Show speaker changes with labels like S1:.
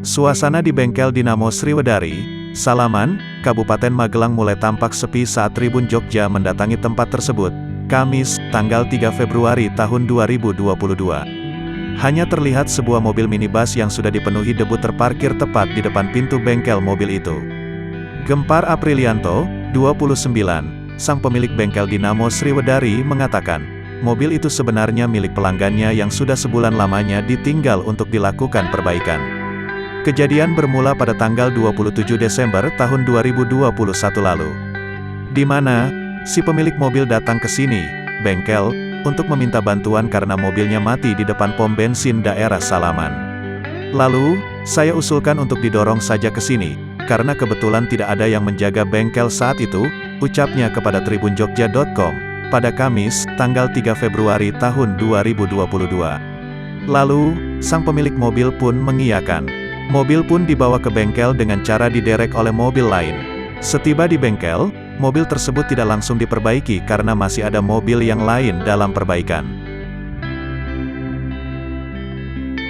S1: Suasana di bengkel Dinamo Sriwedari, Salaman, Kabupaten Magelang mulai tampak sepi saat Tribun Jogja mendatangi tempat tersebut, Kamis, tanggal 3 Februari tahun 2022. Hanya terlihat sebuah mobil minibus yang sudah dipenuhi debu terparkir tepat di depan pintu bengkel mobil itu. Gempar Aprilianto, 29, sang pemilik bengkel Dinamo Sriwedari mengatakan, mobil itu sebenarnya milik pelanggannya yang sudah sebulan lamanya ditinggal untuk dilakukan perbaikan. Kejadian bermula pada tanggal 27 Desember tahun 2021 lalu. Di mana, si pemilik mobil datang ke sini, bengkel, untuk meminta bantuan karena mobilnya mati di depan pom bensin daerah Salaman. Lalu, saya usulkan untuk didorong saja ke sini, karena kebetulan tidak ada yang menjaga bengkel saat itu, ucapnya kepada tribunjogja.com, pada Kamis, tanggal 3 Februari tahun 2022. Lalu, sang pemilik mobil pun mengiyakan. Mobil pun dibawa ke bengkel dengan cara diderek oleh mobil lain. Setiba di bengkel, mobil tersebut tidak langsung diperbaiki karena masih ada mobil yang lain dalam perbaikan.